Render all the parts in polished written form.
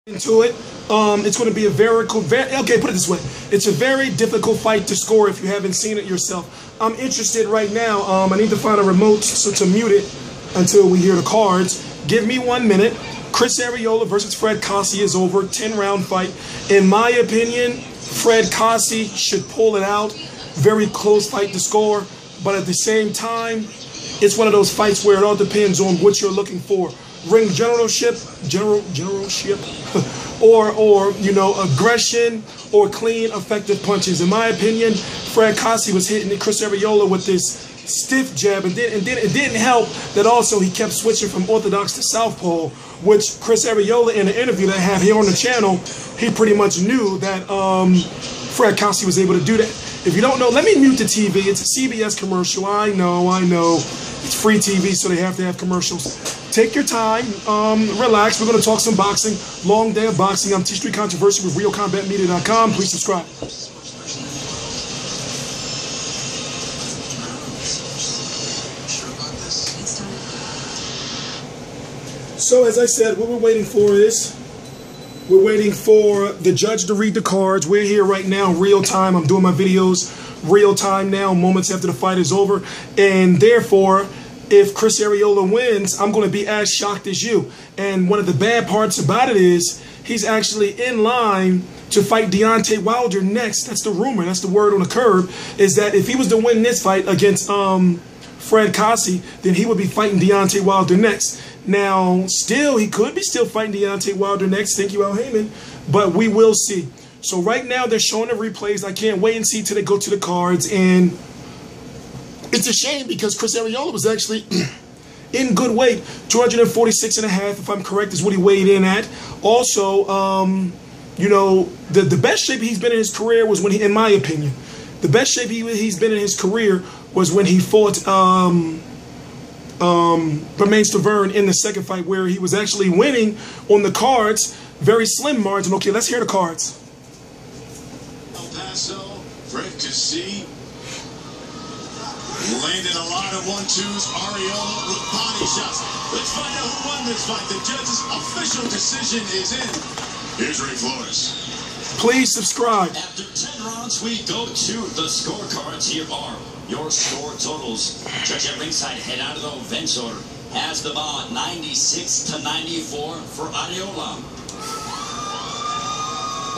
Into it. It's going to be a okay, put it this way. It's a very difficult fight to score if you haven't seen it yourself. I'm interested right now. I need to find a remote to mute it until we hear the cards. Give me 1 minute. Chris Arreola versus Fred Kassi is over. 10-round fight. In my opinion, Fred Kassi should pull it out. Very close fight to score. But at the same time, it's one of those fights where it all depends on what you're looking for. Ring generalship, or you know, aggression or clean, effective punches. In my opinion, Fred Kassi was hitting Chris Arreola with this stiff jab, and then it didn't help that also he kept switching from orthodox to southpaw, which Chris Arreola in the interview that I have here on the channel, he pretty much knew that Fred Kassi was able to do that. If you don't know, let me mute the TV. It's a CBS commercial. I know. It's free TV, so they have to have commercials. Take your time, relax. We're going to talk some boxing. Long day of boxing. I'm T-Street Controversy with RealCombatMedia.com. Please subscribe. So, as I said, what we're waiting for is, we're waiting for the judge to read the cards. We're here right now, real time. I'm doing my videos real time now, moments after the fight is over. And therefore, if Chris Arreola wins, I'm going to be as shocked as you. And one of the bad parts about it is he's actually in line to fight Deontay Wilder next. That's the rumor. That's the word on the curb, is that if he was to win this fight against Fred Kassi, then he would be fighting Deontay Wilder next. Now, still, he could be still fighting Deontay Wilder next. Thank you, Al Heyman. But we will see. So right now, they're showing the replays. I can't wait and see till they go to the cards. And it's a shame because Chris Arreola was actually in good weight. 246.5, if I'm correct, is what he weighed in at. Also, you know, the best shape he's been in his career was when he, in my opinion, the best shape he's been in his career was when he fought Bermane Stiverne in the second fight, where he was actually winning on the cards, very slim margin. Okay, let's hear the cards. El Paso, Fred Kassi, landed a lot of 1-2s. Arreola with body shots. Let's find out who won this fight. The judge's official decision is in. Here's Ray Flores. Please subscribe. After 10 rounds, we go to the scorecards. Here are your score totals. Judge at ringside, Gerardo Vensor, has the bout 96-94 for Arreola.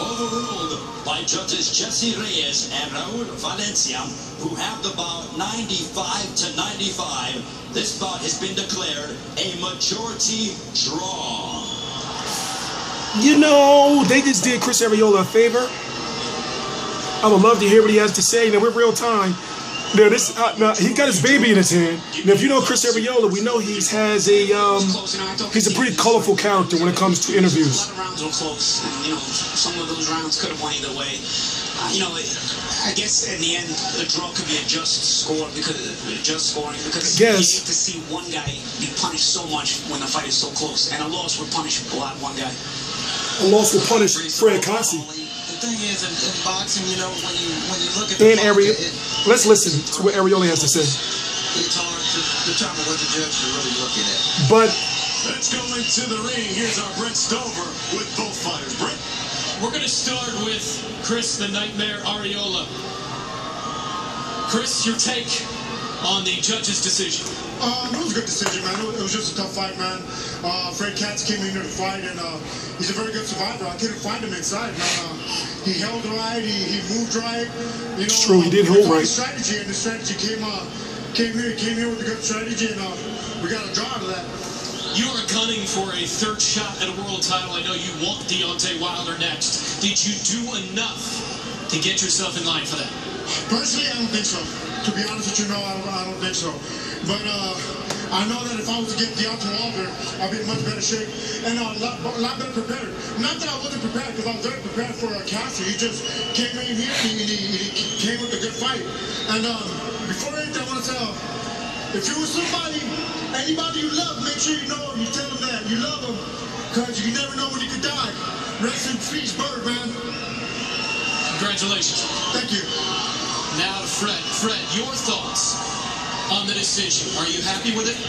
Overruled by judges Jesse Reyes and Raul Valencia, who have the bout 95-95. This bout has been declared a majority draw. You know, they just did Chris Arreola a favor. I would love to hear what he has to say. Now, we're real time. Now, now he's got his baby in his hand. Now, if you know Chris Arreola, we know he's a pretty colorful character when it comes to interviews. A lot of rounds were close, and you know, some of those rounds could have went either way. You know, I guess in the end, a draw could be a just score because you need to see one guy be punished so much when the fight is so close, and a loss would punish a lot one guy. A loss will punish Fred Kassi. The thing is, in boxing, you know, when you look at the Arreola, let's listen to what Arreola has to say. It's hard to determine what the judge is really looking at. But let's go into the ring. Here's our Brent Stover with both fighters. Brent, we're going to start with Chris the Nightmare Arreola. Chris, your take on the judge's decision? It was a good decision, man. It was just a tough fight, man. Fred Kassi came in here to fight, and he's a very good survivor. I couldn't find him inside, man. He held right, he moved right. You know, it's true, he did hold right. Strategy, and the strategy came here with a good strategy, and we got a draw out of that. You are gunning for a third shot at a world title. I know you want Deontay Wilder next. Did you do enough to get yourself in line for that? Personally, I don't think so. To be honest with you, no, I don't think so. But I know that if I was to get Deontay Wilder, I'd be in much better shape and a lot better prepared. Not that I wasn't prepared, because I was very prepared for Kassi. He just came in here and he came with a good fight. And before anything, I want to tell, if you was anybody you love, make sure you know, you tell them that you love them, because you never know when you could die. Rest in peace, Bird, man. Congratulations. Thank you. Now, Fred, your thoughts on the decision. Are you happy with it?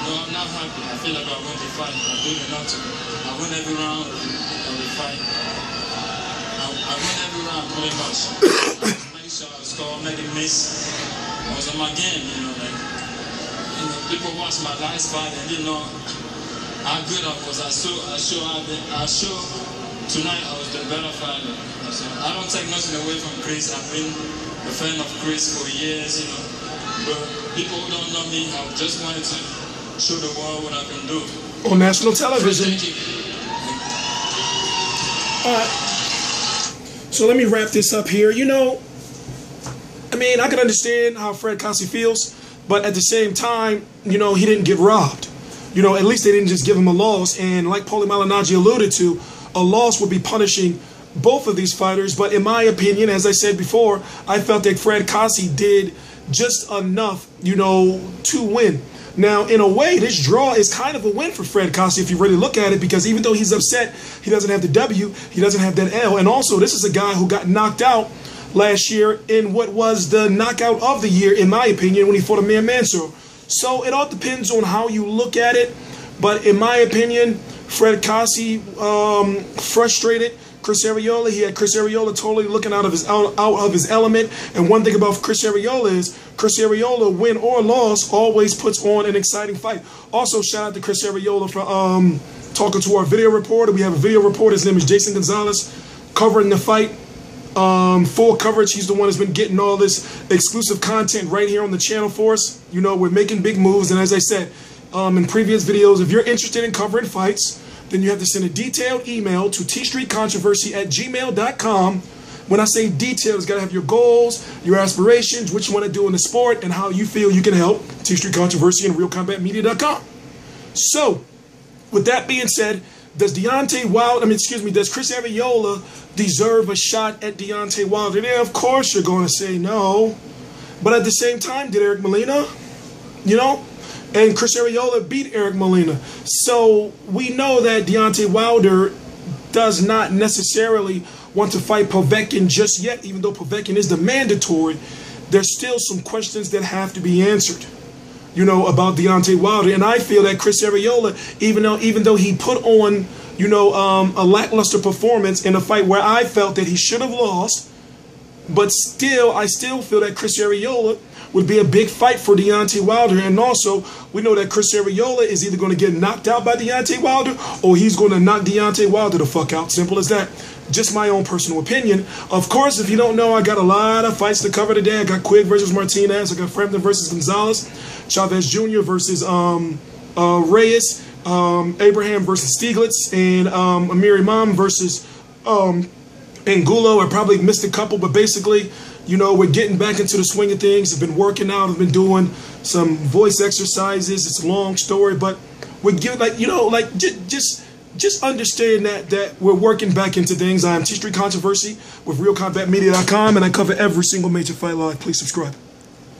No, I'm not happy. I feel like I won the fight. I did enough to. I win every round. pretty much. Make sure I score, make it miss. I was on my game, people watch my last fight and didn't know how good I was. I show tonight I was the better fighter. So I don't take nothing away from Chris. I've been a fan of Chris for years, But people who don't know me, I just wanted to show the world what I can do. On national television. Alright. So let me wrap this up here. I can understand how Fred Kassi feels, but at the same time, he didn't get robbed. At least they didn't just give him a loss. And like Paulie Malignaggi alluded to, a loss would be punishing both of these fighters. But in my opinion, as I said before, I felt that Fred Kassi did just enough, to win. Now, in a way, this draw is kind of a win for Fred Kassi if you really look at it, because even though he's upset, he doesn't have the W, he doesn't have that L. And also, this is a guy who got knocked out last year in what was the knockout of the year, in my opinion, when he fought Amir Mansour. So it all depends on how you look at it. But in my opinion, Fred Kassi frustrated Chris Arreola. He had Chris Arreola totally looking out of his element. And one thing about Chris Arreola is Chris Arreola, win or loss, always puts on an exciting fight. Also, shout out to Chris Arreola for talking to our video reporter. We have a video reporter. His name is Jason Gonzalez, covering the fight. Full coverage. He's the one that's been getting all this exclusive content right here on the channel for us. We're making big moves. And as I said in previous videos, if you're interested in covering fights, then you have to send a detailed email to tstreetcontroversy@gmail.com. When I say detailed, it's got to have your goals, your aspirations, what you want to do in the sport, and how you feel you can help T-Street Controversy and RealCombatMedia.com. So, with that being said, does Chris Arreola deserve a shot at Deontay Wilder? Yeah, of course you're going to say no. But at the same time, did Eric Molina? And Chris Arreola beat Eric Molina. So we know that Deontay Wilder does not necessarily want to fight Povetkin just yet, even though Povetkin is the mandatory. There's still some questions that have to be answered, about Deontay Wilder. And I feel that Chris Arreola, even though he put on, a lackluster performance in a fight where I felt that he should have lost, but I still feel that Chris Arreola would be a big fight for Deontay Wilder. And also, we know that Chris Arreola is either going to get knocked out by Deontay Wilder or he's going to knock Deontay Wilder the fuck out. Simple as that. Just my own personal opinion. Of course, if you don't know, I got a lot of fights to cover today. I got Quigg versus Martinez. I got Frampton versus Gonzalez. Chavez Jr. versus Reyes. Abraham versus Stieglitz. And Amir Imam versus Angulo. I probably missed a couple, but basically, we're getting back into the swing of things. I've been working out. I've been doing some voice exercises. It's a long story, but we're giving, just understand that we're working back into things. I am T-Street Controversy with RealCombatMedia.com, and I cover every single major fight live. Please subscribe.